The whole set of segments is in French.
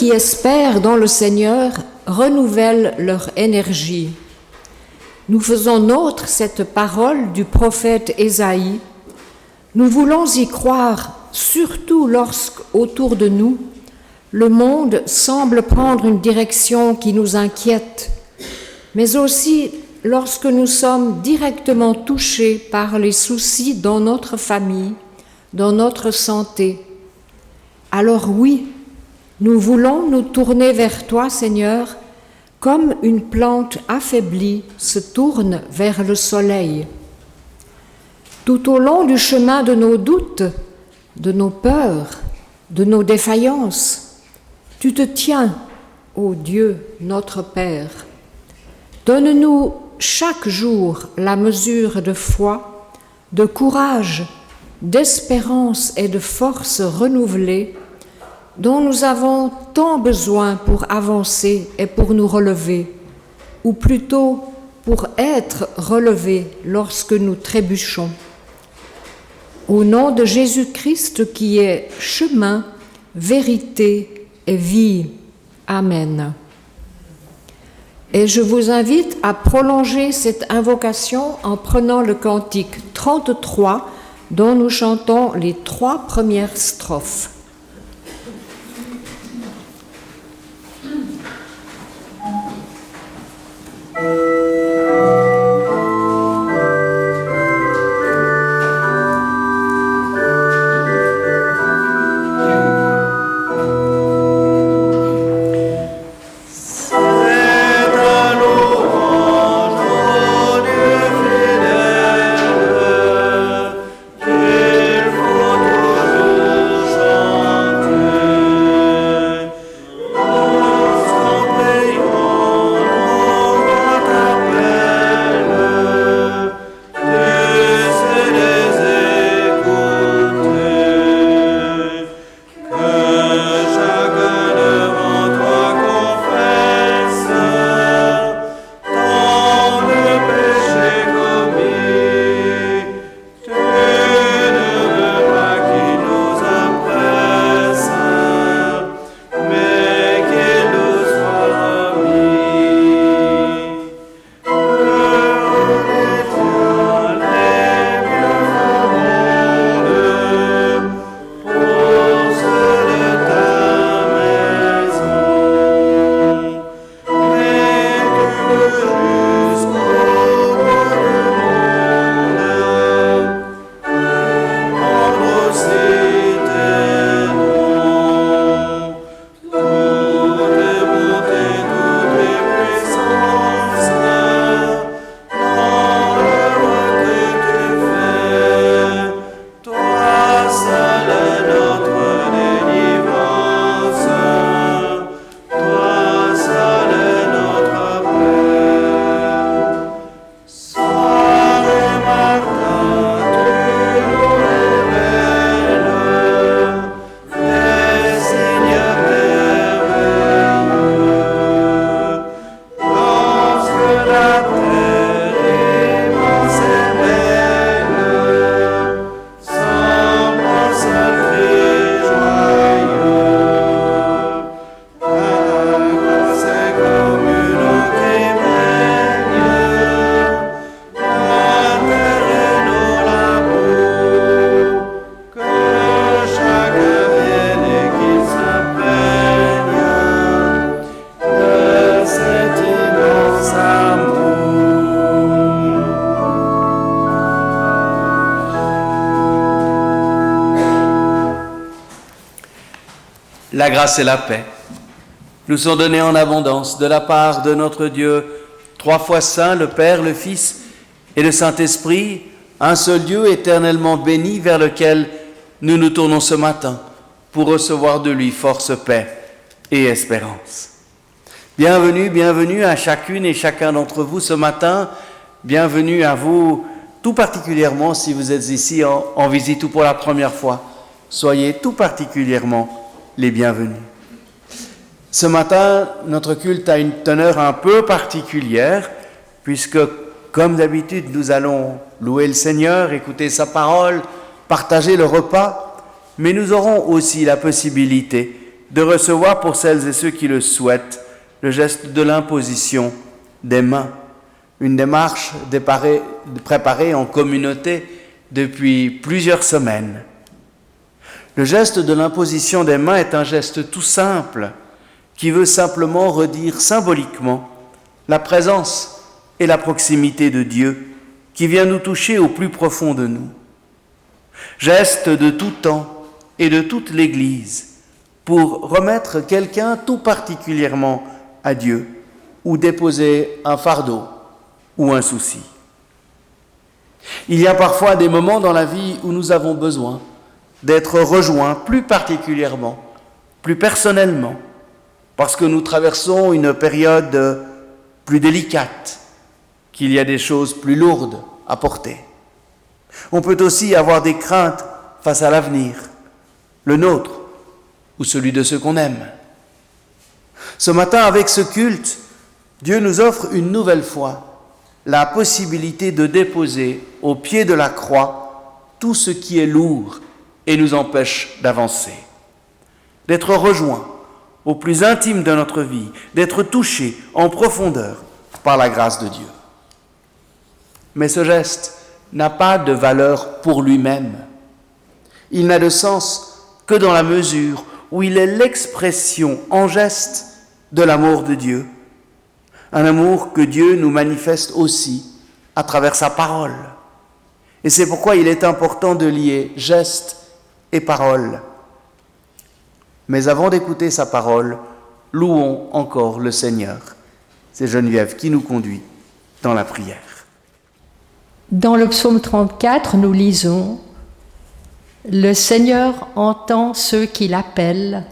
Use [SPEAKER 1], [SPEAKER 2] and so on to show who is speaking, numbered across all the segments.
[SPEAKER 1] qui espèrent dans le Seigneur renouvellent leur énergie. Nous faisons nôtre cette parole du prophète Ésaïe. Nous voulons y croire, surtout lorsqu'autour de nous, le monde semble prendre une direction qui nous inquiète, mais aussi lorsque nous sommes directement touchés par les soucis dans notre famille, dans notre santé. Alors oui, nous voulons nous tourner vers toi, Seigneur, comme une plante affaiblie se tourne vers le soleil. Tout au long du chemin de nos doutes, de nos peurs, de nos défaillances, tu te tiens, ô Dieu, notre Père. Donne-nous chaque jour la mesure de foi, de courage, d'espérance et de force renouvelée dont nous avons tant besoin pour avancer et pour nous relever, ou plutôt pour être relevés lorsque nous trébuchons. Au nom de Jésus-Christ qui est chemin, vérité et vie. Amen. Et je vous invite à prolonger cette invocation en prenant le cantique 33 dont nous chantons les 3 premières strophes.
[SPEAKER 2] La grâce et la paix nous sont données en abondance de la part de notre Dieu, 3 fois saint, le Père, le Fils et le Saint-Esprit, un seul Dieu éternellement béni vers lequel nous nous tournons ce matin pour recevoir de lui force, paix et espérance. Bienvenue à chacune et chacun d'entre vous ce matin. Bienvenue à vous, tout particulièrement si vous êtes ici en visite ou pour la première fois. Soyez tout particulièrement les bienvenus. Ce matin, notre culte a une teneur un peu particulière, puisque, comme d'habitude, nous allons louer le Seigneur, écouter sa parole, partager le repas, mais nous aurons aussi la possibilité de recevoir pour celles et ceux qui le souhaitent le geste de l'imposition des mains, une démarche préparée en communauté depuis plusieurs semaines. Le geste de l'imposition des mains est un geste tout simple qui veut simplement redire symboliquement la présence et la proximité de Dieu qui vient nous toucher au plus profond de nous. Geste de tout temps et de toute l'Église pour remettre quelqu'un tout particulièrement à Dieu ou déposer un fardeau ou un souci. Il y a parfois des moments dans la vie où nous avons besoin d'être rejoints plus particulièrement, plus personnellement, parce que nous traversons une période plus délicate, qu'il y a des choses plus lourdes à porter. On peut aussi avoir des craintes face à l'avenir, le nôtre ou celui de ceux qu'on aime. Ce matin, avec ce culte, Dieu nous offre une nouvelle fois la possibilité de déposer au pied de la croix tout ce qui est lourd et nous empêche d'avancer, d'être rejoints au plus intime de notre vie, d'être touchés en profondeur par la grâce de Dieu. Mais ce geste n'a pas de valeur pour lui-même. Il n'a de sens que dans la mesure où il est l'expression en geste de l'amour de Dieu, un amour que Dieu nous manifeste aussi à travers sa parole. Et c'est pourquoi il est important de lier geste et parole. Mais avant d'écouter sa parole, louons encore le Seigneur. C'est Geneviève qui nous conduit dans la prière.
[SPEAKER 3] Dans le psaume 34, nous lisons « Le Seigneur entend ceux qui l'appellent,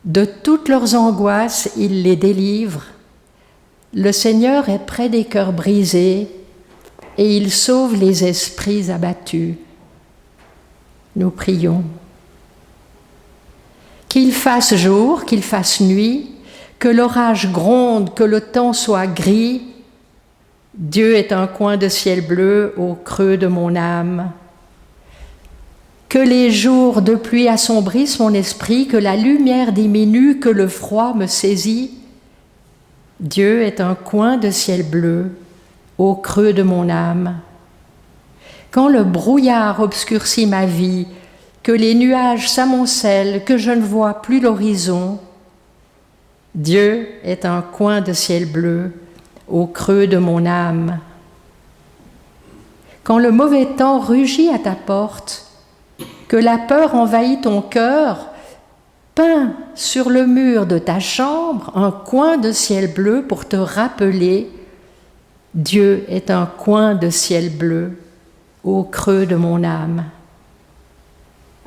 [SPEAKER 3] de toutes leurs angoisses il les délivre. Le Seigneur est près des cœurs brisés et il sauve les esprits abattus. » Nous prions. Qu'il fasse jour, qu'il fasse nuit, que l'orage gronde, que le temps soit gris, Dieu est un coin de ciel bleu au creux de mon âme. Que les jours de pluie assombrissent mon esprit, que la lumière diminue, que le froid me saisit. Dieu est un coin de ciel bleu au creux de mon âme. Quand le brouillard obscurcit ma vie, que les nuages s'amoncellent, que je ne vois plus l'horizon, Dieu est un coin de ciel bleu au creux de mon âme. Quand le mauvais temps rugit à ta porte, que la peur envahit ton cœur, peins sur le mur de ta chambre un coin de ciel bleu pour te rappeler « Dieu est un coin de ciel bleu au creux de mon âme ».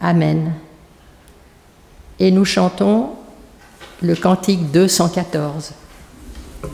[SPEAKER 3] Amen. Et nous chantons le cantique 214.
[SPEAKER 4] Amen.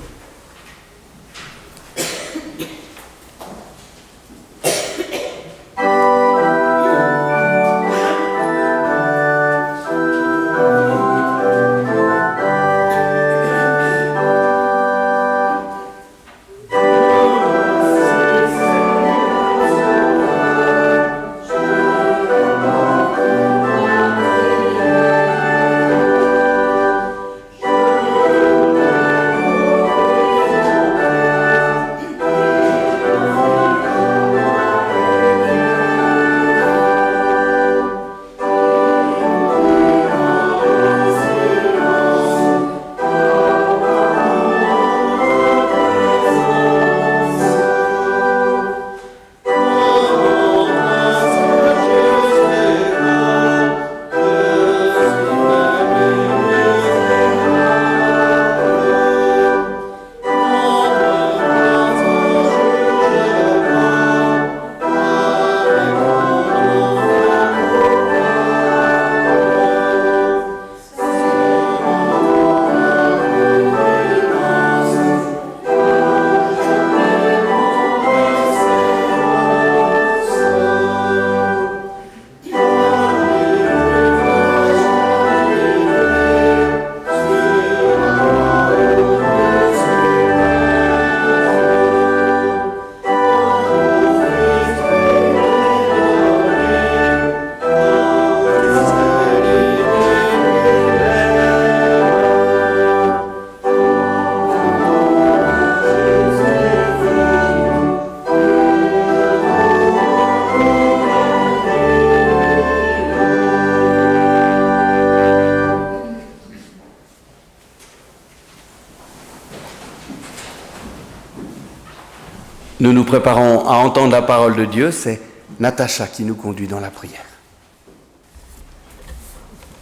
[SPEAKER 2] Nous nous préparons à entendre la parole de Dieu. C'est Natacha qui nous conduit dans la prière.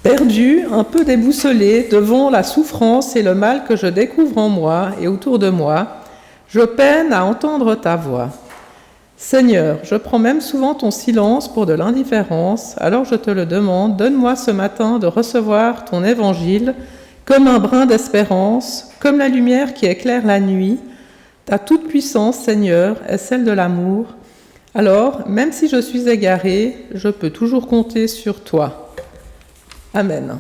[SPEAKER 4] Perdu, un peu déboussolé devant la souffrance et le mal que je découvre en moi et autour de moi, je peine à entendre ta voix. Seigneur, je prends même souvent ton silence pour de l'indifférence, alors je te le demande, donne-moi ce matin de recevoir ton évangile comme un brin d'espérance, comme la lumière qui éclaire la nuit. Ta toute-puissance, Seigneur, est celle de l'amour. Alors, même si je suis égaré, je peux toujours compter sur toi. Amen.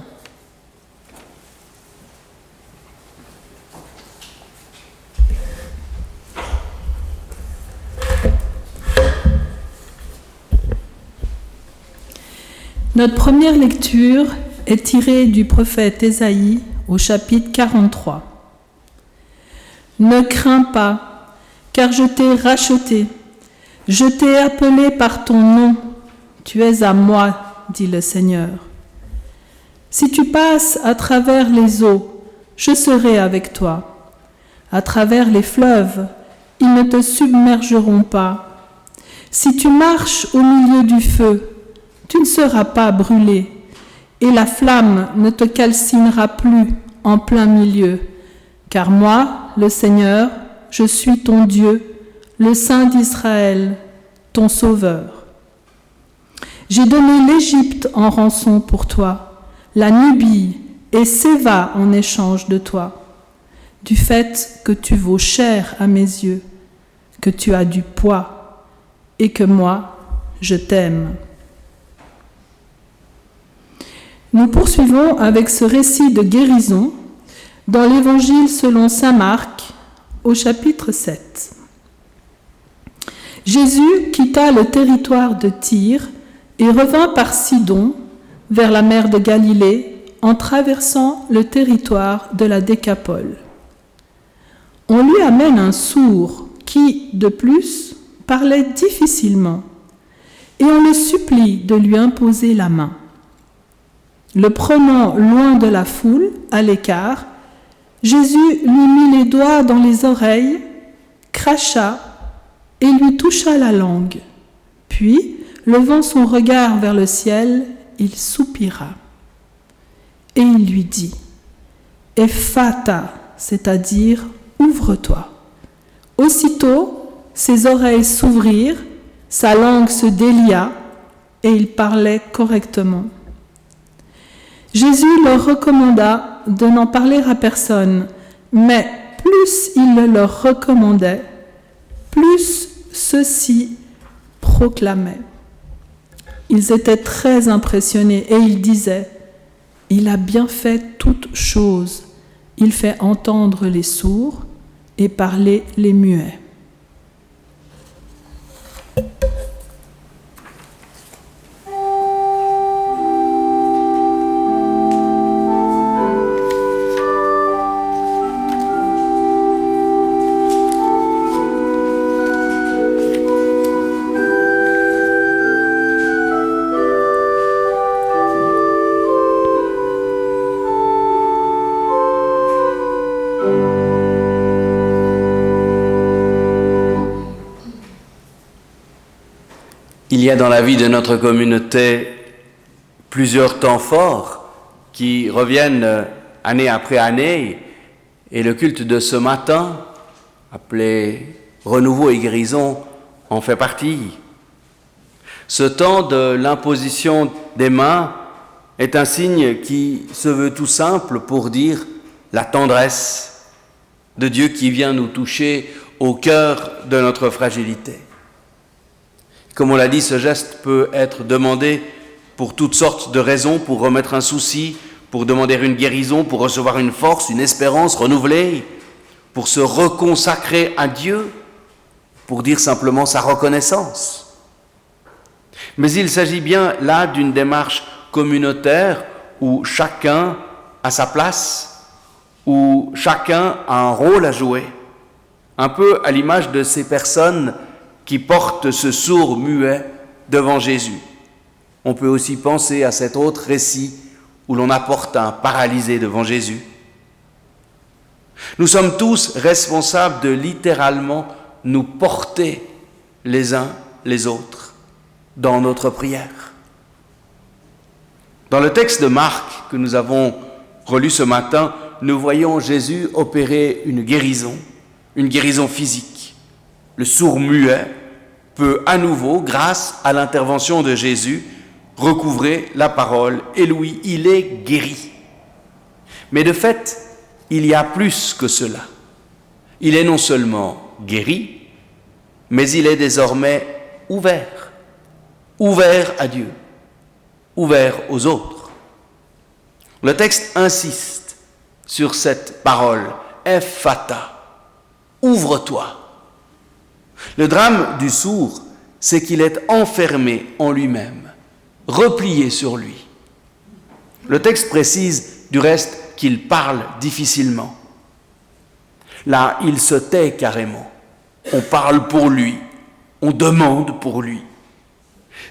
[SPEAKER 5] Notre première lecture est tirée du prophète Ésaïe au chapitre 43. Ne crains pas, car je t'ai racheté. Je t'ai appelé par ton nom. Tu es à moi, dit le Seigneur. Si tu passes à travers les eaux, je serai avec toi. À travers les fleuves, ils ne te submergeront pas. Si tu marches au milieu du feu, tu ne seras pas brûlé, et la flamme ne te calcinera plus en plein milieu. Car moi, le Seigneur, je suis ton Dieu, le Saint d'Israël, ton Sauveur. J'ai donné l'Égypte en rançon pour toi, la Nubie et Séva en échange de toi, du fait que tu vaux cher à mes yeux, que tu as du poids, et que moi, je t'aime. Nous poursuivons avec ce récit de guérison dans l'Évangile selon saint Marc au chapitre 7. Jésus quitta le territoire de Tyr et revint par Sidon vers la mer de Galilée en traversant le territoire de la Décapole. On lui amène un sourd qui, de plus, parlait difficilement et on le supplie de lui imposer la main. Le prenant loin de la foule, à l'écart, Jésus lui mit les doigts dans les oreilles, cracha et lui toucha la langue. Puis, levant son regard vers le ciel, il soupira. Et il lui dit, « Ephata », c'est-à-dire « ouvre-toi ». Aussitôt, ses oreilles s'ouvrirent, sa langue se délia et il parlait correctement. Jésus leur recommanda de n'en parler à personne, mais plus il le leur recommandait, plus ceux-ci proclamaient. Ils étaient très impressionnés et ils disaient, « Il a bien fait toutes choses. Il fait entendre les sourds et parler les muets. »
[SPEAKER 2] Il y a dans la vie de notre communauté plusieurs temps forts qui reviennent année après année, et le culte de ce matin, appelé renouveau et guérison, en fait partie. Ce temps de l'imposition des mains est un signe qui se veut tout simple pour dire la tendresse de Dieu qui vient nous toucher au cœur de notre fragilité. Comme on l'a dit, ce geste peut être demandé pour toutes sortes de raisons, pour remettre un souci, pour demander une guérison, pour recevoir une force, une espérance renouvelée, pour se reconsacrer à Dieu, pour dire simplement sa reconnaissance. Mais il s'agit bien là d'une démarche communautaire où chacun a sa place, où chacun a un rôle à jouer, un peu à l'image de ces personnes qui porte ce sourd muet devant Jésus. On peut aussi penser à cet autre récit où l'on apporte un paralysé devant Jésus. Nous sommes tous responsables de littéralement nous porter les uns les autres dans notre prière. Dans le texte de Marc que nous avons relu ce matin, nous voyons Jésus opérer une guérison physique. Le sourd-muet peut à nouveau, grâce à l'intervention de Jésus, recouvrer la parole, et lui, il est guéri. Mais de fait, il y a plus que cela. Il est non seulement guéri, mais il est désormais ouvert à Dieu, ouvert aux autres. Le texte insiste sur cette parole, Ephphatha, ouvre-toi. Le drame du sourd, c'est qu'il est enfermé en lui-même, replié sur lui. Le texte précise du reste qu'il parle difficilement. Là, il se tait carrément. On parle pour lui, on demande pour lui.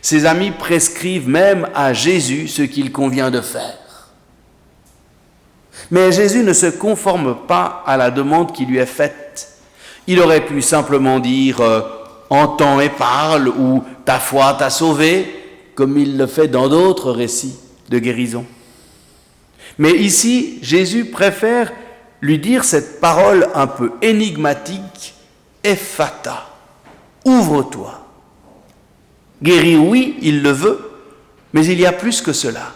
[SPEAKER 2] Ses amis prescrivent même à Jésus ce qu'il convient de faire. Mais Jésus ne se conforme pas à la demande qui lui est faite. Il aurait pu simplement dire « entends et parle » ou « ta foi t'a sauvé », comme il le fait dans d'autres récits de guérison. Mais ici, Jésus préfère lui dire cette parole un peu énigmatique, « Ephphatha, ouvre-toi ». Guérir, oui, il le veut, mais il y a plus que cela.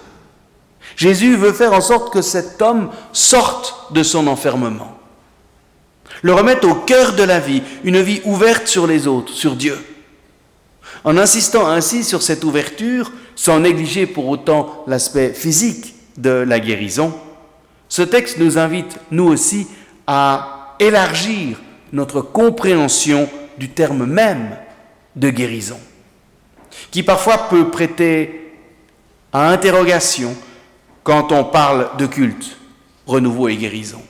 [SPEAKER 2] Jésus veut faire en sorte que cet homme sorte de son enfermement, le remettre au cœur de la vie, une vie ouverte sur les autres, sur Dieu. En insistant ainsi sur cette ouverture, sans négliger pour autant l'aspect physique de la guérison, ce texte nous invite, nous aussi, à élargir notre compréhension du terme même de guérison, qui parfois peut prêter à interrogation quand on parle de culte, renouveau et guérison.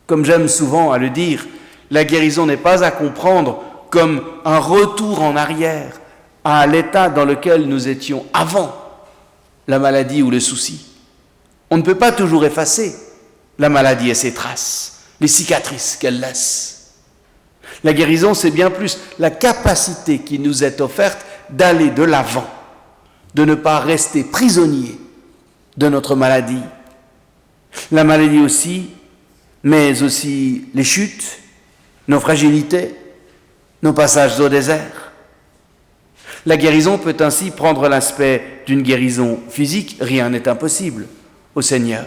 [SPEAKER 2] Comme j'aime souvent à le dire, la guérison n'est pas à comprendre comme un retour en arrière à l'état dans lequel nous étions avant la maladie ou le souci. On ne peut pas toujours effacer la maladie et ses traces, les cicatrices qu'elle laisse. La guérison, c'est bien plus la capacité qui nous est offerte d'aller de l'avant, de ne pas rester prisonnier de notre maladie. La maladie aussi, mais aussi les chutes, nos fragilités, nos passages au désert. La guérison peut ainsi prendre l'aspect d'une guérison physique, rien n'est impossible au Seigneur.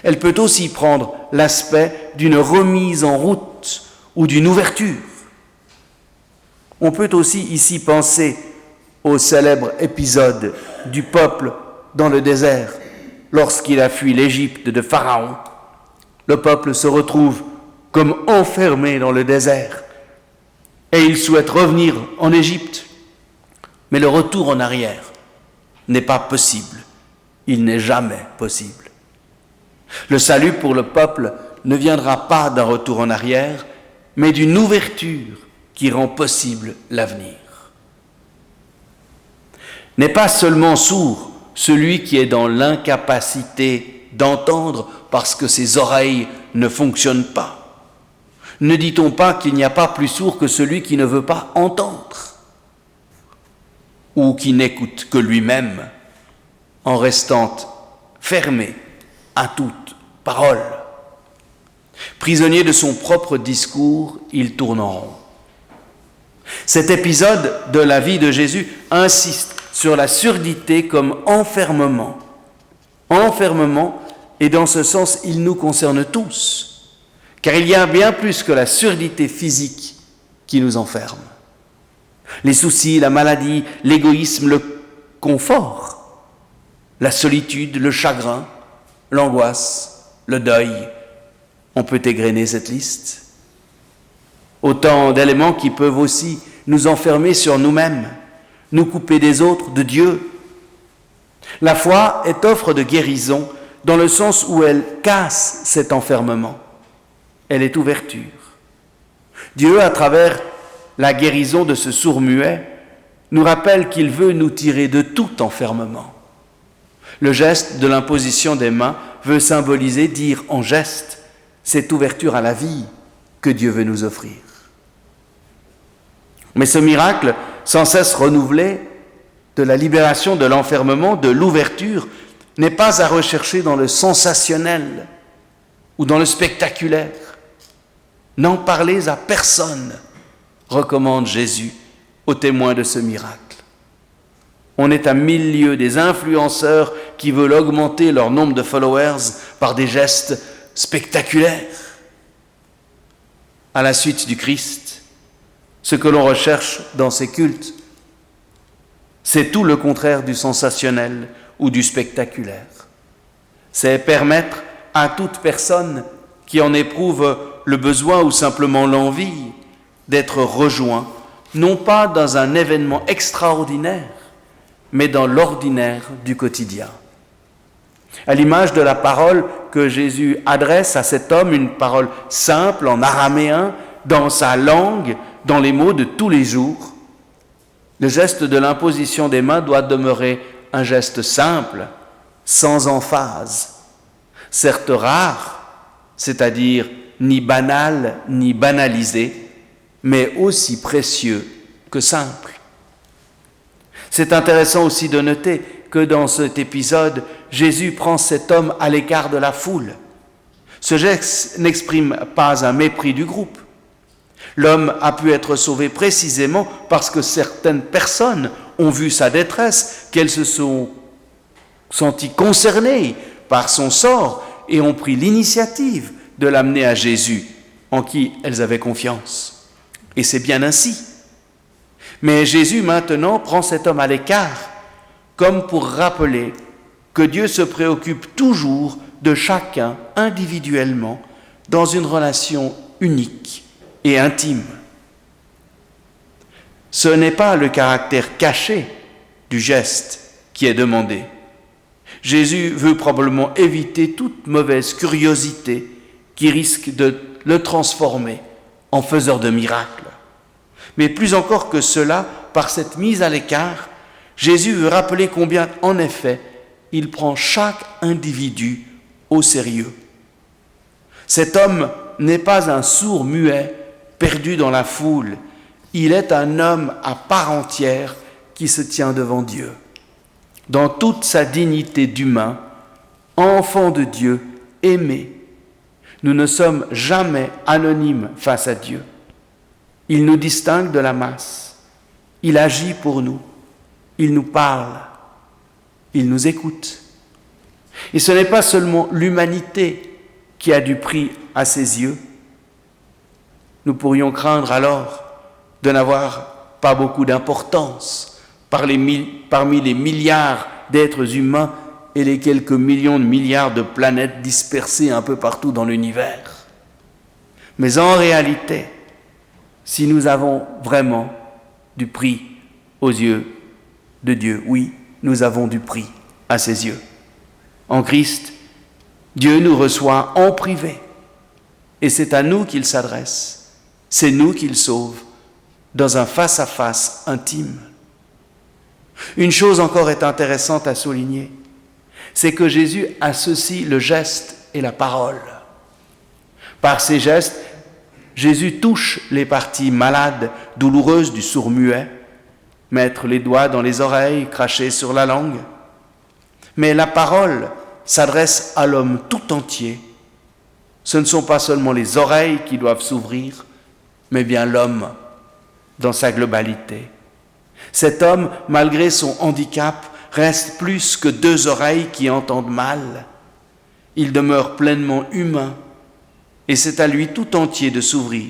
[SPEAKER 2] Elle peut aussi prendre l'aspect d'une remise en route ou d'une ouverture. On peut aussi ici penser au célèbre épisode du peuple dans le désert lorsqu'il a fui l'Égypte de Pharaon. Le peuple se retrouve comme enfermé dans le désert et il souhaite revenir en Égypte. Mais le retour en arrière n'est pas possible. Il n'est jamais possible. Le salut pour le peuple ne viendra pas d'un retour en arrière, mais d'une ouverture qui rend possible l'avenir. N'est pas seulement sourd celui qui est dans l'incapacité d'entendre parce que ses oreilles ne fonctionnent pas. Ne dit-on pas qu'il n'y a pas plus sourd que celui qui ne veut pas entendre ou qui n'écoute que lui-même en restant fermé à toute parole. Prisonnier de son propre discours, il tourne en rond. Cet épisode de la vie de Jésus insiste sur la surdité comme enfermement. Enfermement, et dans ce sens, il nous concerne tous, car il y a bien plus que la surdité physique qui nous enferme. Les soucis, la maladie, l'égoïsme, le confort, la solitude, le chagrin, l'angoisse, le deuil. On peut égrener cette liste. Autant d'éléments qui peuvent aussi nous enfermer sur nous-mêmes, nous couper des autres, de Dieu. La foi est offre de guérison dans le sens où elle casse cet enfermement. Elle est ouverture. Dieu, à travers la guérison de ce sourd-muet, nous rappelle qu'il veut nous tirer de tout enfermement. Le geste de l'imposition des mains veut symboliser, dire en geste, cette ouverture à la vie que Dieu veut nous offrir. Mais ce miracle, sans cesse renouvelé, de la libération de l'enfermement, de l'ouverture, n'est pas à rechercher dans le sensationnel ou dans le spectaculaire. N'en parlez à personne, recommande Jésus aux témoins de ce miracle. On est à 1000 lieues des influenceurs qui veulent augmenter leur nombre de followers par des gestes spectaculaires. À la suite du Christ, ce que l'on recherche dans ces cultes, c'est tout le contraire du sensationnel ou du spectaculaire. C'est permettre à toute personne qui en éprouve le besoin ou simplement l'envie d'être rejoint, non pas dans un événement extraordinaire, mais dans l'ordinaire du quotidien. À l'image de la parole que Jésus adresse à cet homme, une parole simple en araméen, dans sa langue, dans les mots de tous les jours, le geste de l'imposition des mains doit demeurer un geste simple, sans emphase, certes rare, c'est-à-dire ni banal ni banalisé, mais aussi précieux que simple. C'est intéressant aussi de noter que dans cet épisode, Jésus prend cet homme à l'écart de la foule. Ce geste n'exprime pas un mépris du groupe. L'homme a pu être sauvé précisément parce que certaines personnes ont vu sa détresse, qu'elles se sont senties concernées par son sort et ont pris l'initiative de l'amener à Jésus, en qui elles avaient confiance. Et c'est bien ainsi. Mais Jésus maintenant prend cet homme à l'écart, comme pour rappeler que Dieu se préoccupe toujours de chacun individuellement dans une relation unique et intime. Ce n'est pas le caractère caché du geste qui est demandé. Jésus veut probablement éviter toute mauvaise curiosité qui risque de le transformer en faiseur de miracles. Mais plus encore que cela, par cette mise à l'écart, Jésus veut rappeler combien, en effet, il prend chaque individu au sérieux. Cet homme n'est pas un sourd muet perdu dans la foule. Il est un homme à part entière qui se tient devant Dieu. Dans toute sa dignité d'humain, enfant de Dieu, aimé, nous ne sommes jamais anonymes face à Dieu. Il nous distingue de la masse. Il agit pour nous. Il nous parle. Il nous écoute. Et ce n'est pas seulement l'humanité qui a du prix à ses yeux. Nous pourrions craindre alors de n'avoir pas beaucoup d'importance parmi les milliards d'êtres humains et les quelques millions de milliards de planètes dispersées un peu partout dans l'univers. Mais en réalité, si nous avons vraiment du prix aux yeux de Dieu, oui, nous avons du prix à ses yeux. En Christ, Dieu nous reçoit en privé et c'est à nous qu'il s'adresse, c'est nous qu'il sauve dans un face-à-face intime. Une chose encore est intéressante à souligner, c'est que Jésus associe le geste et la parole. Par ces gestes, Jésus touche les parties malades, douloureuses du sourd-muet, mettre les doigts dans les oreilles, cracher sur la langue. Mais la parole s'adresse à l'homme tout entier. Ce ne sont pas seulement les oreilles qui doivent s'ouvrir, mais bien l'homme dans sa globalité. Cet homme, malgré son handicap, reste plus que deux oreilles qui entendent mal. Il demeure pleinement humain et c'est à lui tout entier de s'ouvrir.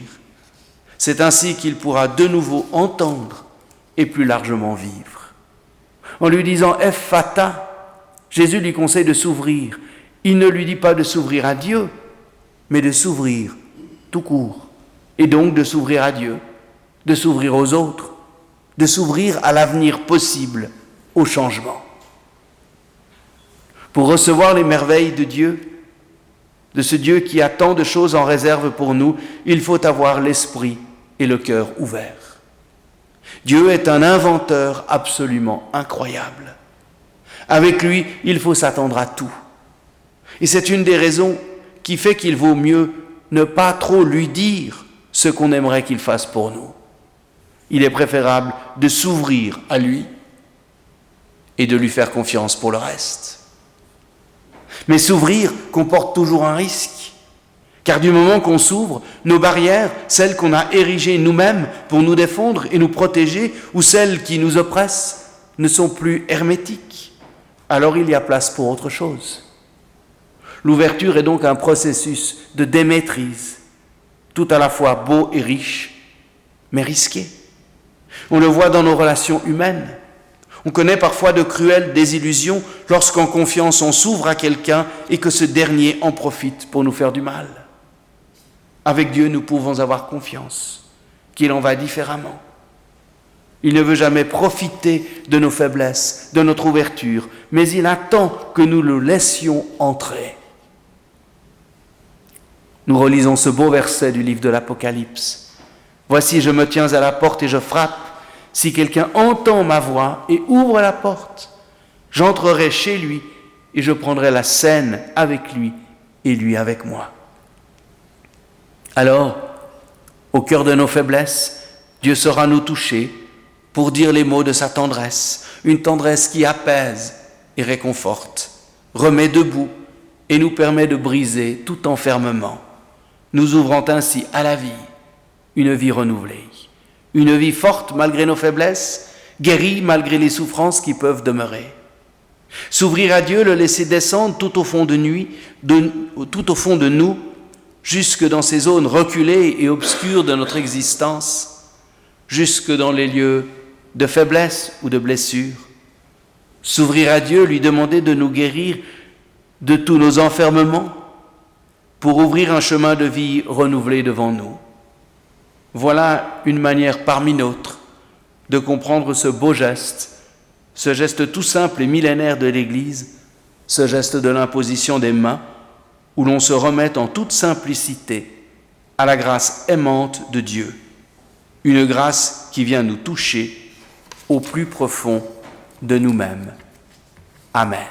[SPEAKER 2] C'est ainsi qu'il pourra de nouveau entendre et plus largement vivre. En lui disant « Ephphatha », Jésus lui conseille de s'ouvrir. Il ne lui dit pas de s'ouvrir à Dieu, mais de s'ouvrir tout court. Et donc de s'ouvrir à Dieu, de s'ouvrir aux autres, de s'ouvrir à l'avenir possible, au changement. Pour recevoir les merveilles de Dieu, de ce Dieu qui a tant de choses en réserve pour nous, il faut avoir l'esprit et le cœur ouverts. Dieu est un inventeur absolument incroyable. Avec lui, il faut s'attendre à tout. Et c'est une des raisons qui fait qu'il vaut mieux ne pas trop lui dire ce qu'on aimerait qu'il fasse pour nous. Il est préférable de s'ouvrir à lui et de lui faire confiance pour le reste. Mais s'ouvrir comporte toujours un risque, car du moment qu'on s'ouvre, nos barrières, celles qu'on a érigées nous-mêmes pour nous défendre et nous protéger, ou celles qui nous oppressent, ne sont plus hermétiques. Alors il y a place pour autre chose. L'ouverture est donc un processus de démaîtrise, tout à la fois beau et riche, mais risqué. On le voit dans nos relations humaines. On connaît parfois de cruelles désillusions lorsqu'en confiance on s'ouvre à quelqu'un et que ce dernier en profite pour nous faire du mal. Avec Dieu, nous pouvons avoir confiance qu'il en va différemment. Il ne veut jamais profiter de nos faiblesses, de notre ouverture, mais il attend que nous le laissions entrer. Nous relisons ce beau verset du livre de l'Apocalypse. « Voici, je me tiens à la porte et je frappe. Si quelqu'un entend ma voix et ouvre la porte, j'entrerai chez lui et je prendrai la scène avec lui et lui avec moi. » Alors, au cœur de nos faiblesses, Dieu saura nous toucher pour dire les mots de sa tendresse, une tendresse qui apaise et réconforte, remet debout et nous permet de briser tout enfermement, nous ouvrant ainsi à la vie, une vie renouvelée, une vie forte malgré nos faiblesses, guérie malgré les souffrances qui peuvent demeurer. S'ouvrir à Dieu, le laisser descendre tout au fond de nous, jusque dans ces zones reculées et obscures de notre existence, jusque dans les lieux de faiblesse ou de blessure. S'ouvrir à Dieu, lui demander de nous guérir de tous nos enfermements pour ouvrir un chemin de vie renouvelé devant nous. Voilà une manière parmi d'autres de comprendre ce beau geste, ce geste tout simple et millénaire de l'Église, ce geste de l'imposition des mains, où l'on se remet en toute simplicité à la grâce aimante de Dieu, une grâce qui vient nous toucher au plus profond de nous-mêmes. Amen.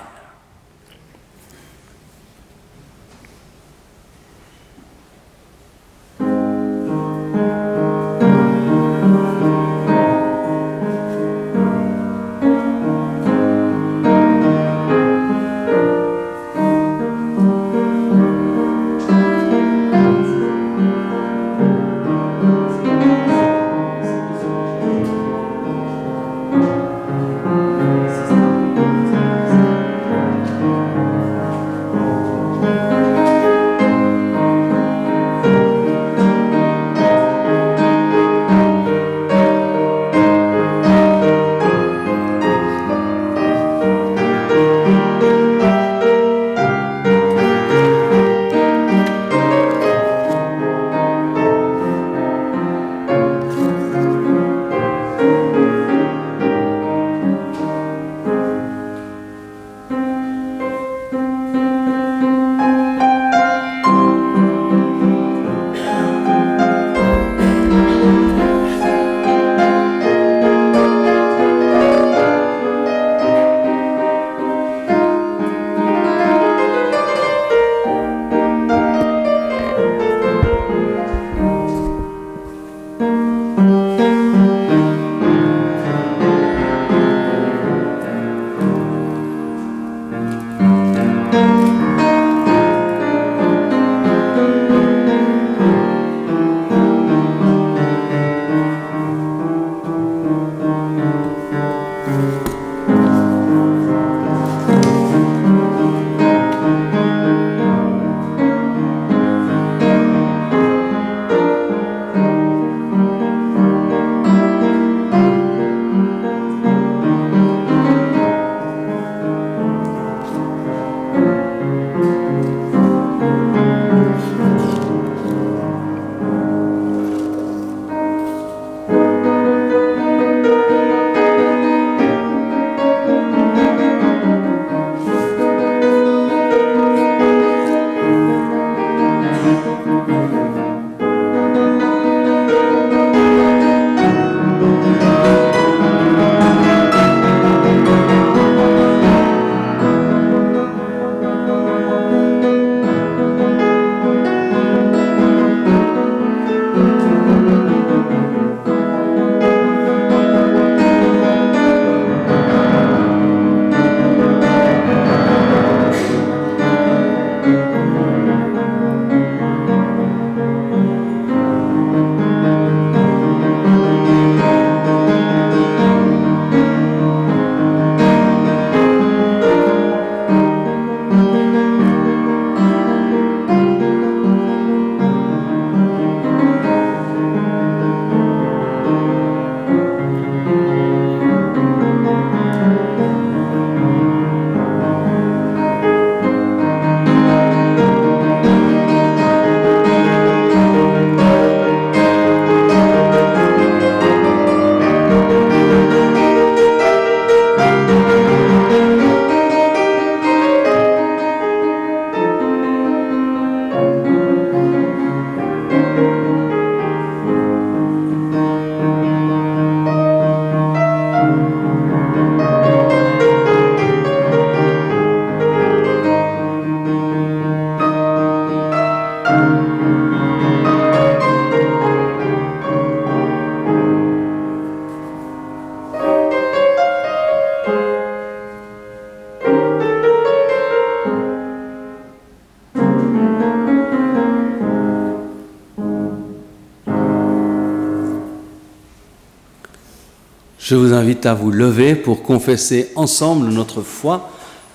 [SPEAKER 2] Je vous invite à vous lever pour confesser ensemble notre foi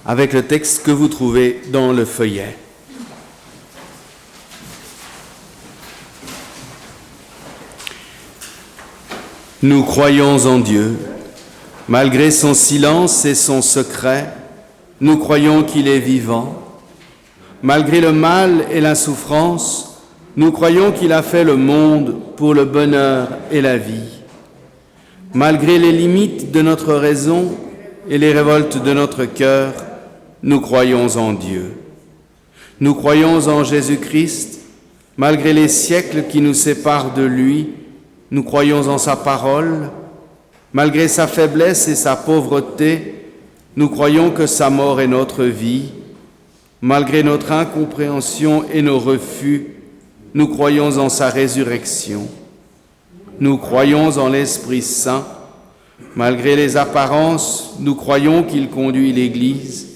[SPEAKER 2] avec le texte que vous trouvez dans le feuillet. Nous croyons en Dieu. Malgré son silence et son secret, nous croyons qu'il est vivant. Malgré le mal et la souffrance, nous croyons qu'il a fait le monde pour le bonheur et la vie. Malgré les limites de notre raison et les révoltes de notre cœur, nous croyons en Dieu. Nous croyons en Jésus-Christ, malgré les siècles qui nous séparent de lui, nous croyons en sa parole. Malgré sa faiblesse et sa pauvreté, nous croyons que sa mort est notre vie. Malgré notre incompréhension et nos refus, nous croyons en sa résurrection. Nous croyons en l'Esprit Saint. Malgré les apparences, nous croyons qu'il conduit l'Église.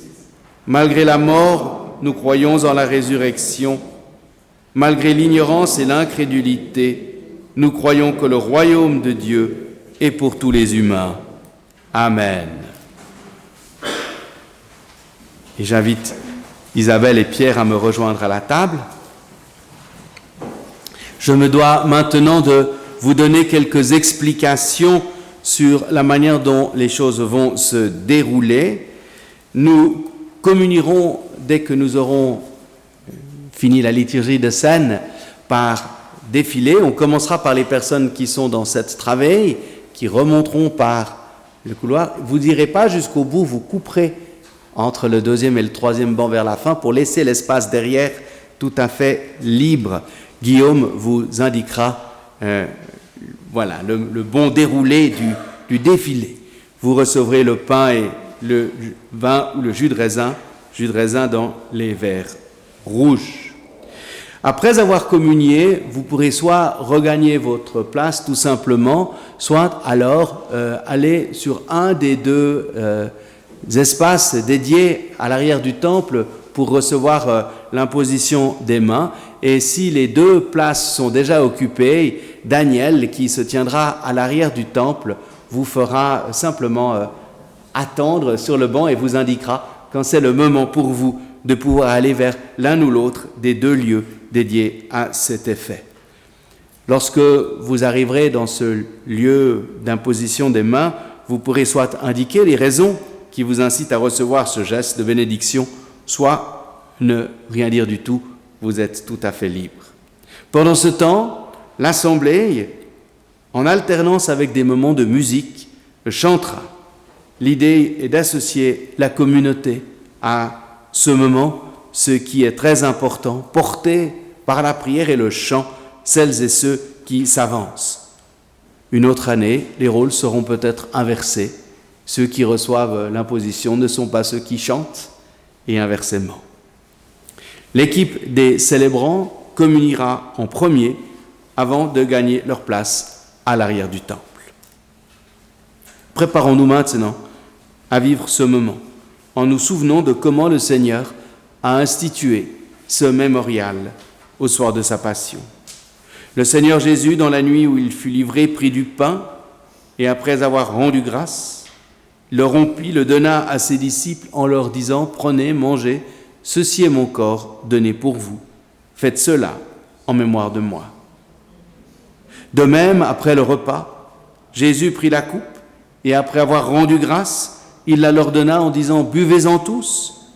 [SPEAKER 2] Malgré la mort, nous croyons en la résurrection. Malgré l'ignorance et l'incrédulité, nous croyons que le royaume de Dieu est pour tous les humains. Amen. Et j'invite Isabelle et Pierre à me rejoindre à la table. Je me dois maintenant de vous donner quelques explications sur la manière dont les choses vont se dérouler. Nous communierons, dès que nous aurons fini la liturgie de scène, par défilé. On commencera par les personnes qui sont dans cette travée, qui remonteront par le couloir. Vous n'irez pas jusqu'au bout, vous couperez entre le deuxième et le troisième banc vers la fin pour laisser l'espace derrière tout à fait libre. Guillaume vous indiquera le bon déroulé du défilé. Vous recevrez le pain et le vin ou le jus de raisin dans les verres rouges. Après avoir communié, vous pourrez soit regagner votre place tout simplement, soit alors aller sur un des deux espaces dédiés à l'arrière du temple pour recevoir l'imposition des mains. Et si les deux places sont déjà occupées, Daniel, qui se tiendra à l'arrière du temple, vous fera simplement attendre sur le banc et vous indiquera quand c'est le moment pour vous de pouvoir aller vers l'un ou l'autre des deux lieux dédiés à cet effet. Lorsque vous arriverez dans ce lieu d'imposition des mains, vous pourrez soit indiquer les raisons qui vous incitent à recevoir ce geste de bénédiction, soit ne rien dire du tout, vous êtes tout à fait libre. Pendant ce temps, l'assemblée, en alternance avec des moments de musique, chantera. L'idée est d'associer la communauté à ce moment, ce qui est très important, porter par la prière et le chant celles et ceux qui s'avancent. Une autre année, les rôles seront peut-être inversés. Ceux qui reçoivent l'imposition ne sont pas ceux qui chantent, et inversement. L'équipe des célébrants communiera en premier avant de gagner leur place à l'arrière du temple. Préparons-nous maintenant à vivre ce moment en nous souvenant de comment le Seigneur a institué ce mémorial au soir de sa passion. Le Seigneur Jésus, dans la nuit où il fut livré, prit du pain et après avoir rendu grâce, le rompit, le donna à ses disciples en leur disant « Prenez, mangez, ceci est mon corps donné pour vous. Faites cela en mémoire de moi. » De même, après le repas, Jésus prit la coupe et après avoir rendu grâce, il la leur donna en disant « Buvez-en tous,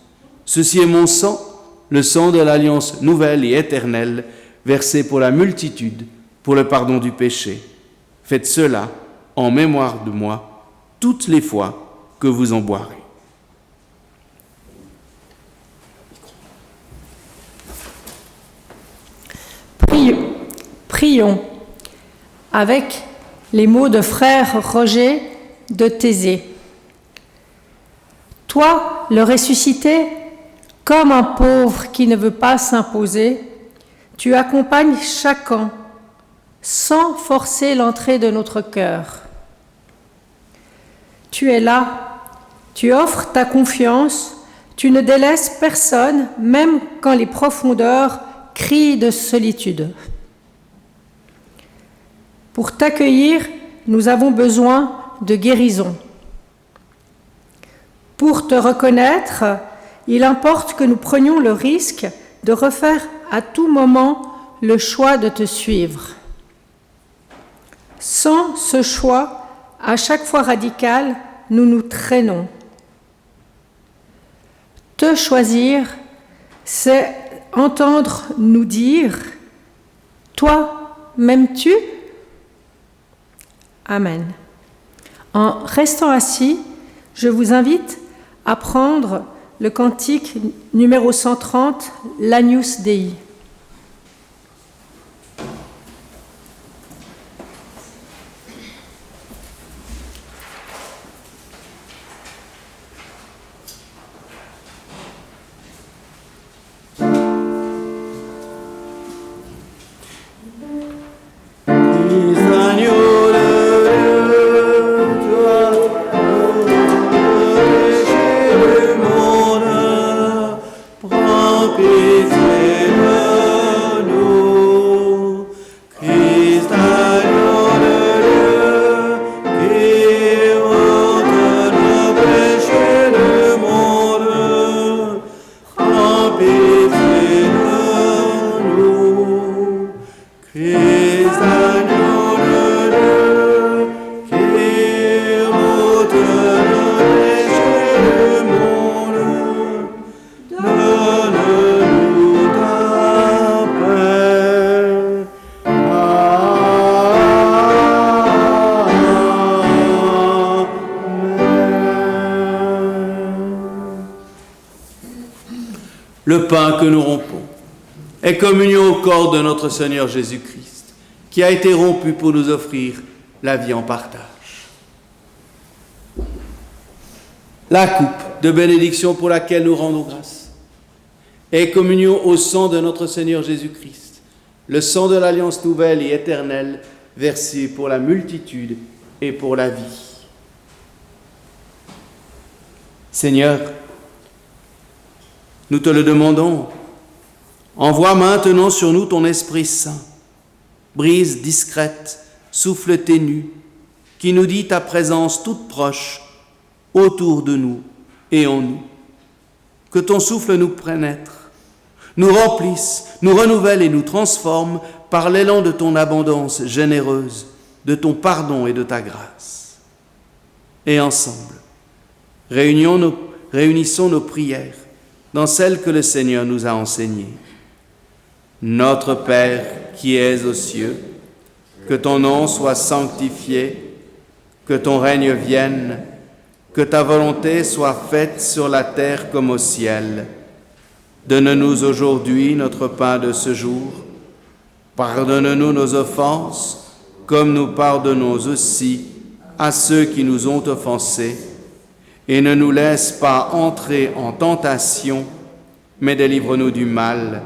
[SPEAKER 2] ceci est mon sang, le sang de l'alliance nouvelle et éternelle, versé pour la multitude, pour le pardon du péché. Faites cela en mémoire de moi, toutes les fois que vous en boirez. »
[SPEAKER 3] Prions avec les mots de frère Roger de Thésée. Toi, le ressuscité, comme un pauvre qui ne veut pas s'imposer, tu accompagnes chacun sans forcer l'entrée de notre cœur. Tu es là, tu offres ta confiance, tu ne délaisses personne, même quand les profondeurs crient de solitude. Pour t'accueillir, nous avons besoin de guérison. Pour te reconnaître, il importe que nous prenions le risque de refaire à tout moment le choix de te suivre. Sans ce choix, à chaque fois radical, nous nous traînons. Te choisir, c'est entendre nous dire « Toi, m'aimes-tu » Amen. En restant assis, je vous invite à prendre le cantique numéro 130, l'Agnus Dei.
[SPEAKER 2] Le pain que nous rompons est communion au corps de notre Seigneur Jésus-Christ, qui a été rompu pour nous offrir la vie en partage. La coupe de bénédiction pour laquelle nous rendons grâce est communion au sang de notre Seigneur Jésus-Christ, le sang de l'alliance nouvelle et éternelle versé pour la multitude et pour la vie. Seigneur, nous te le demandons, envoie maintenant sur nous ton Esprit Saint, brise discrète, souffle ténu, qui nous dit ta présence toute proche, autour de nous et en nous. Que ton souffle nous pénètre, nous remplisse, nous renouvelle et nous transforme par l'élan de ton abondance généreuse, de ton pardon et de ta grâce. Et ensemble, réunissons nos prières dans celle que le Seigneur nous a enseignée. Notre Père qui es aux cieux, que ton nom soit sanctifié, que ton règne vienne, que ta volonté soit faite sur la terre comme au ciel. Donne-nous aujourd'hui notre pain de ce jour. Pardonne-nous nos offenses, comme nous pardonnons aussi à ceux qui nous ont offensés. Et ne nous laisse pas entrer en tentation, mais délivre-nous du mal,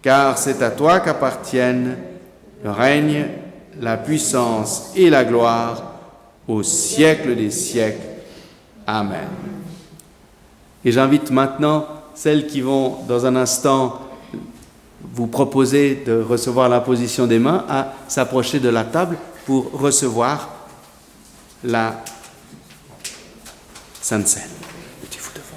[SPEAKER 2] car c'est à toi qu'appartiennent le règne, la puissance et la gloire au siècle des siècles. Amen. Et j'invite maintenant celles qui vont, dans un instant, vous proposer de recevoir l'imposition des mains à s'approcher de la table pour recevoir la Sainte Seine. Mettez-vous devant.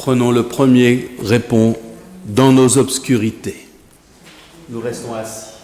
[SPEAKER 2] Prenons le premier, répond « Dans nos obscurités ». Nous restons assis.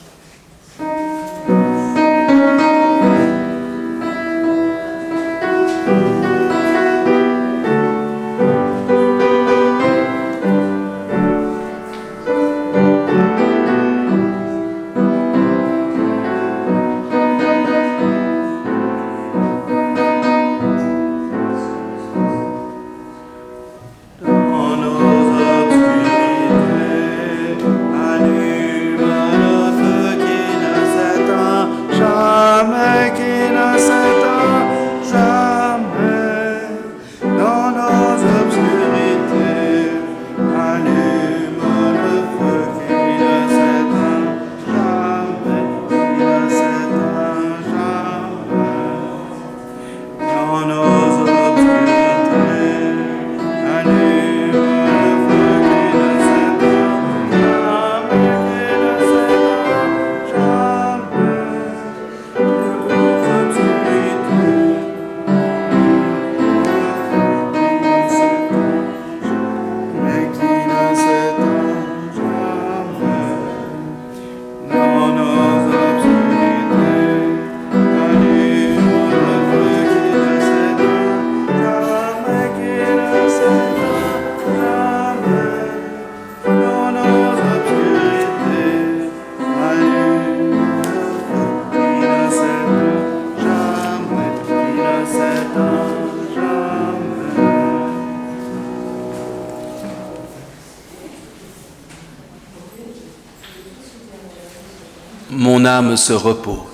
[SPEAKER 2] Mon âme se repose.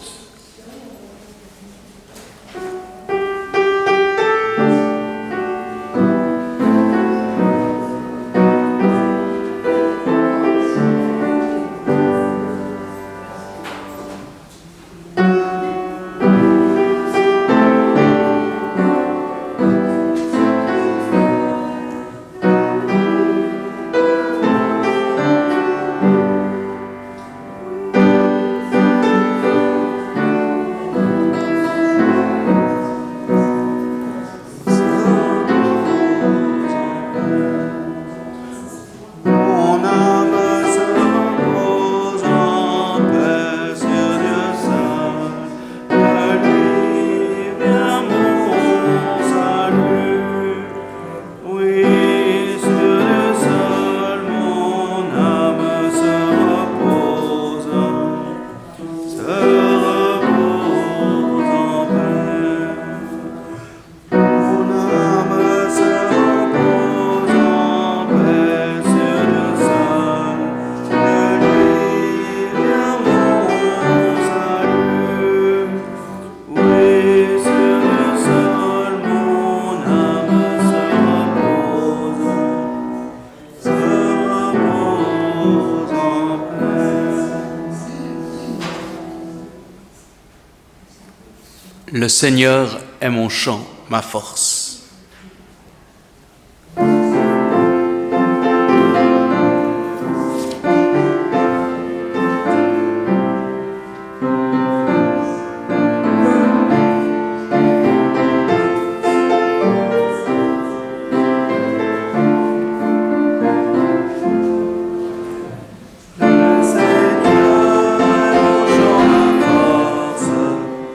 [SPEAKER 2] Le Seigneur est mon chant, ma force.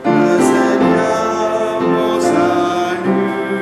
[SPEAKER 6] Le Seigneur, mon salut.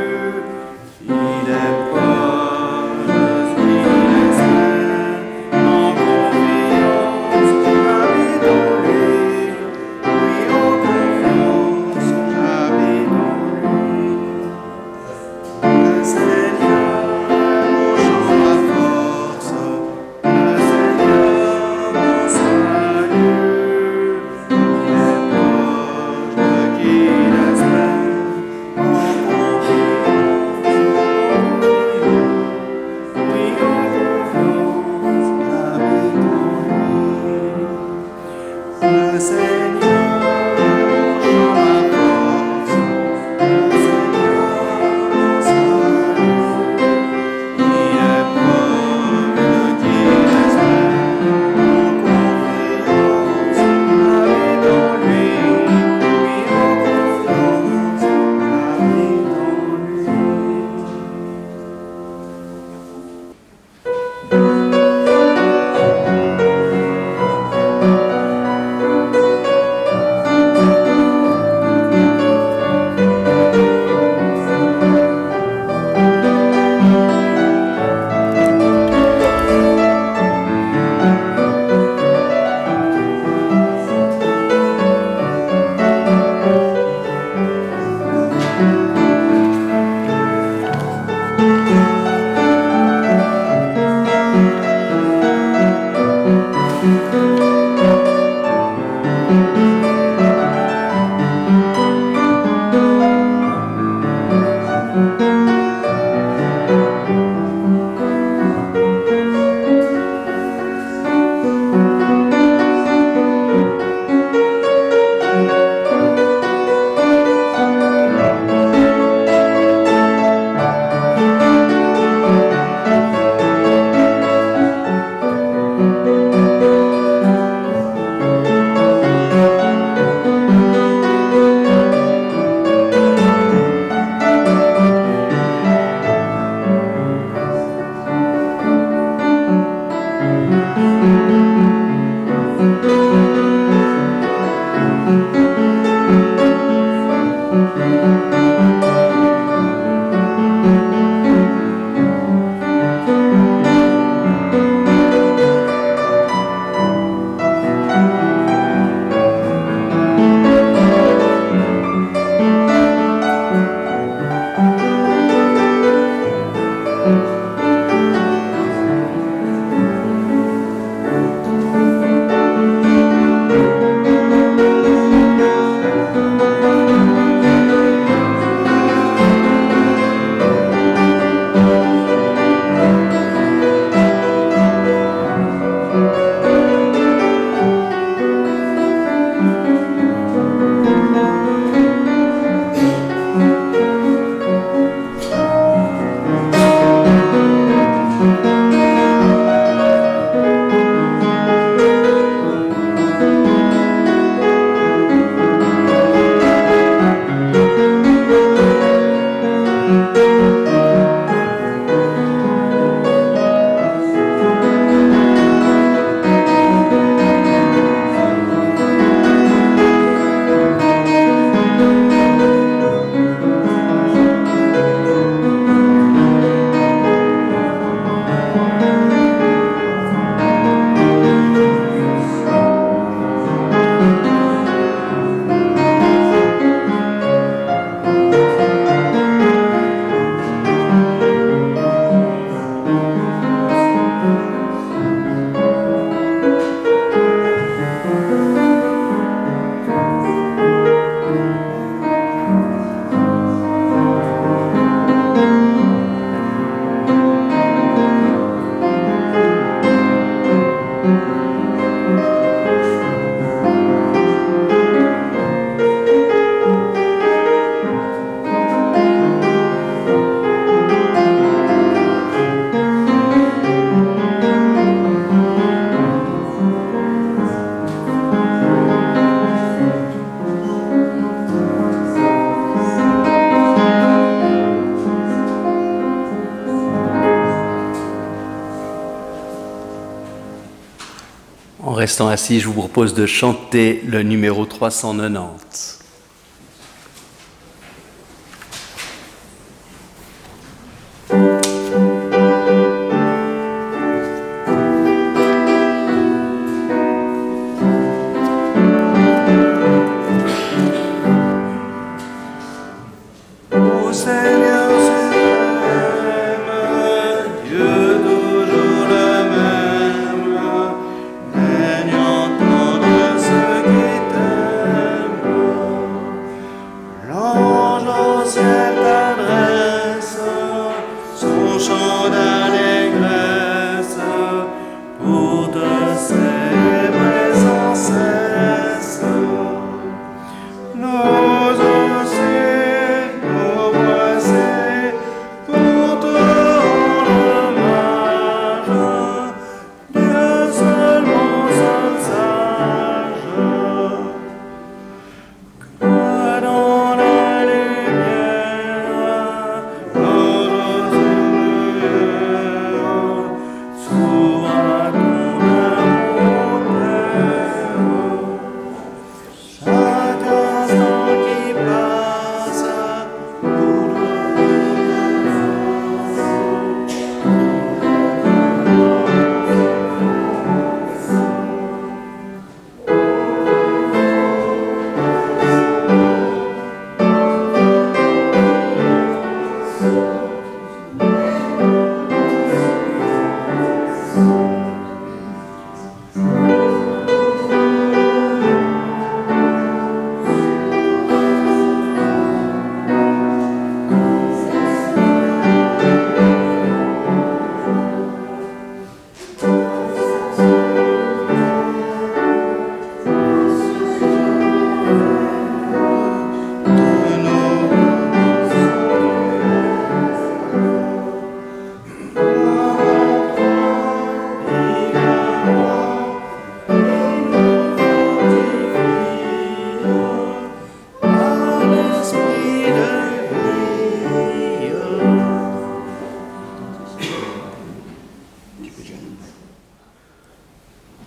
[SPEAKER 2] restant assis, je vous propose de chanter le numéro 390.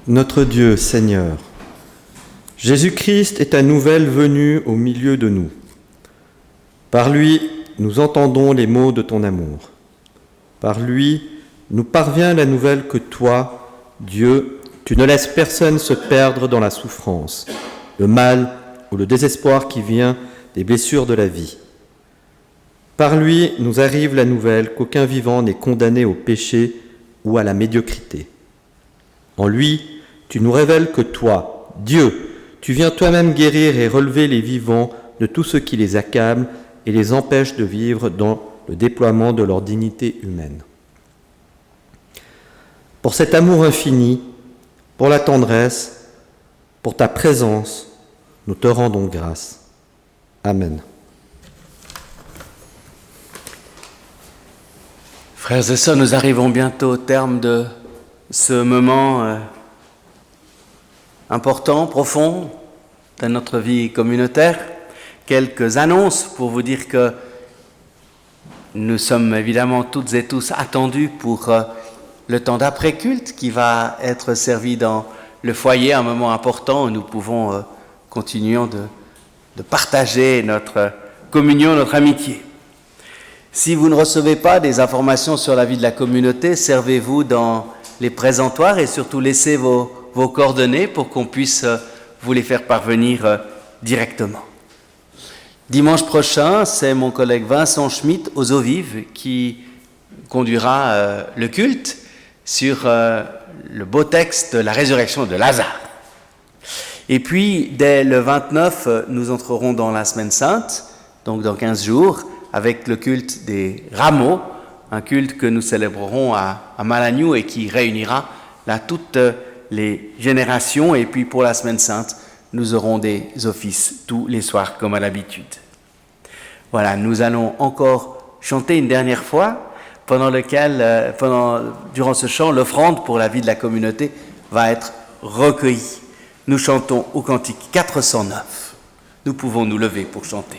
[SPEAKER 6] Notre Dieu, Seigneur, Jésus-Christ est ta nouvelle venue au milieu de nous. Par lui, nous entendons les mots de ton amour. Par lui, nous parvient la nouvelle que toi, Dieu, tu ne laisses personne se perdre dans la souffrance, le mal ou le désespoir qui vient des blessures de la vie. Par lui, nous arrive la nouvelle qu'aucun vivant n'est condamné au péché ou à la médiocrité. En lui, tu nous révèles que toi, Dieu, tu viens toi-même guérir et relever les vivants de tout ce qui les accable et les empêche de vivre dans le déploiement de leur dignité humaine. Pour cet amour infini, pour la tendresse, pour ta présence, nous te rendons grâce. Amen.
[SPEAKER 2] Frères et sœurs, nous arrivons bientôt au terme de ce moment important, profond dans notre vie communautaire. Quelques annonces pour vous dire que nous sommes évidemment toutes et tous attendus pour le temps d'après-culte qui va être servi dans le foyer, un moment important où nous pouvons continuer de partager notre communion, notre amitié. Si vous ne recevez pas des informations sur la vie de la communauté, servez-vous dans les présentoirs et surtout laissez vos coordonnées pour qu'on puisse vous les faire parvenir directement. Dimanche prochain, c'est mon collègue Vincent Schmitt aux Eaux Vives qui conduira le culte sur le beau texte de la résurrection de Lazare. Et puis, dès le 29, nous entrerons dans la Semaine Sainte, donc dans 15 jours, avec le culte des rameaux, un culte que nous célébrerons à Malagnou et qui réunira là toutes les générations. Et puis pour la Semaine Sainte, nous aurons des offices tous les soirs comme à l'habitude. Voilà, nous allons encore chanter une dernière fois, durant ce chant, l'offrande pour la vie de la communauté va être recueillie. Nous chantons au cantique 409. Nous pouvons nous lever pour chanter.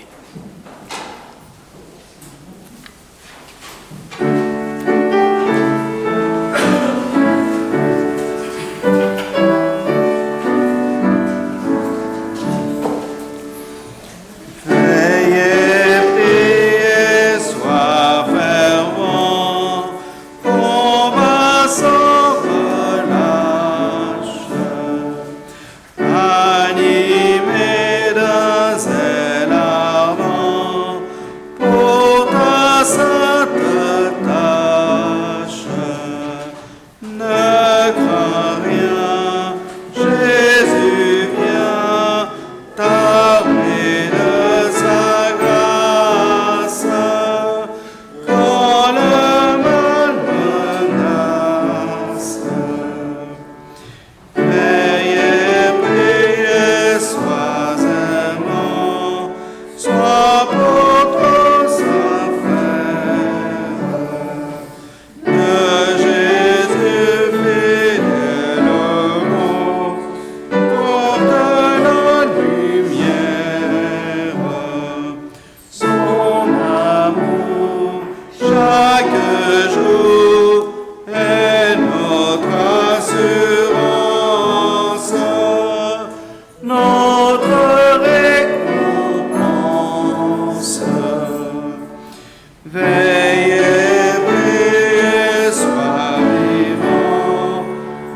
[SPEAKER 2] Veillez, veillez, sois vivant,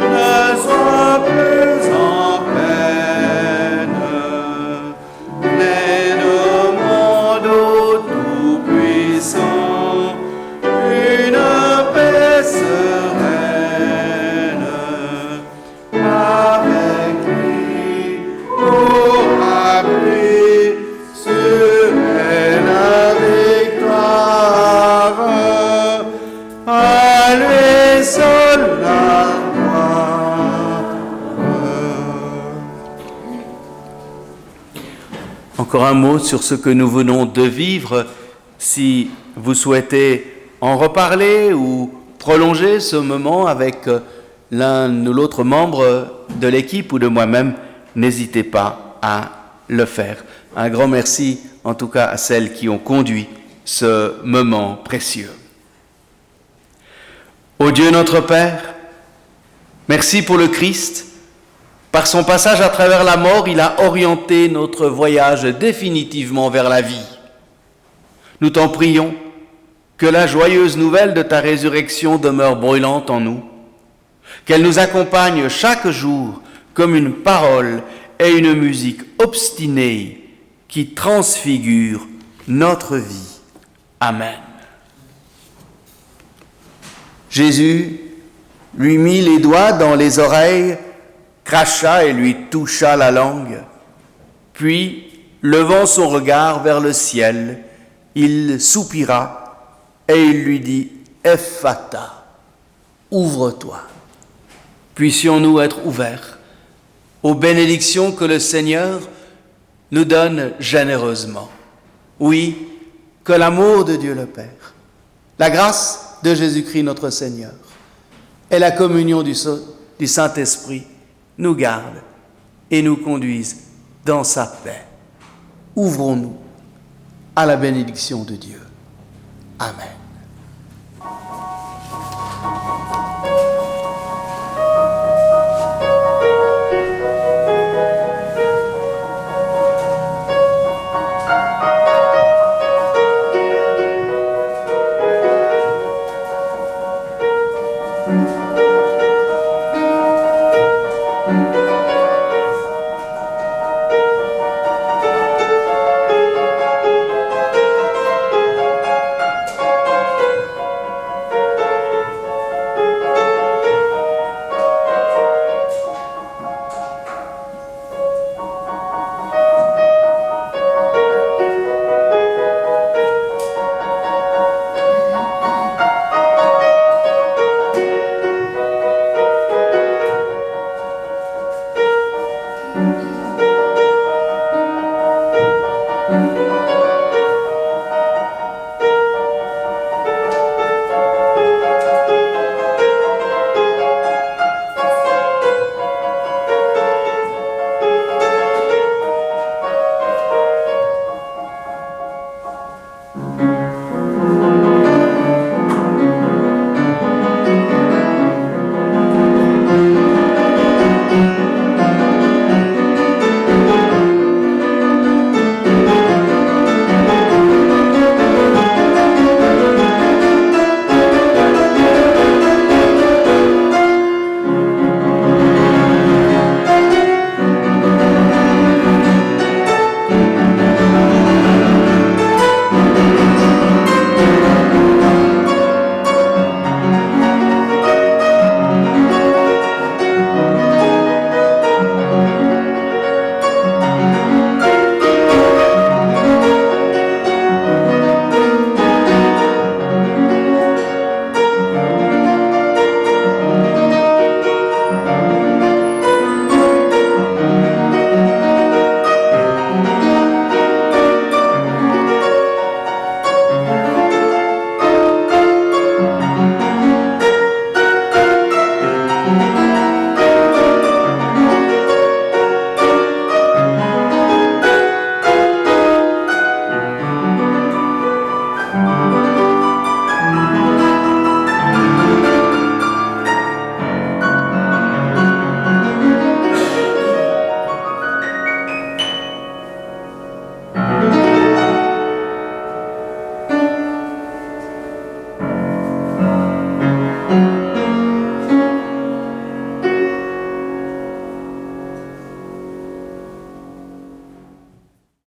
[SPEAKER 2] ne sois plus en peine. Né de monde au Tout-Puissant, une paix sereine, avec lui, pour abri, serait la victoire, à lui seul la gloire. Encore un mot sur ce que nous venons de vivre. Si vous souhaitez en reparler ou prolonger ce moment avec l'un ou l'autre membre de l'équipe ou de moi-même, n'hésitez pas à le faire. Un grand merci en tout cas à celles qui ont conduit ce moment précieux. Ô Dieu notre Père, merci pour le Christ. Par son passage à travers la mort, il a orienté notre voyage définitivement vers la vie. Nous t'en prions que la joyeuse nouvelle de ta résurrection demeure brûlante en nous, qu'elle nous accompagne chaque jour comme une parole et une musique obstinée qui transfigure notre vie. Amen. Jésus lui mit les doigts dans les oreilles, cracha et lui toucha la langue. Puis, levant son regard vers le ciel, il soupira et il lui dit « Ephphatha, ouvre-toi ». Puissions-nous être ouverts aux bénédictions que le Seigneur nous donne généreusement. Oui, que l'amour de Dieu le Père, la grâce de Jésus-Christ notre Seigneur et la communion du Saint-Esprit nous gardent et nous conduisent dans sa paix. Ouvrons-nous à la bénédiction de Dieu. Amen.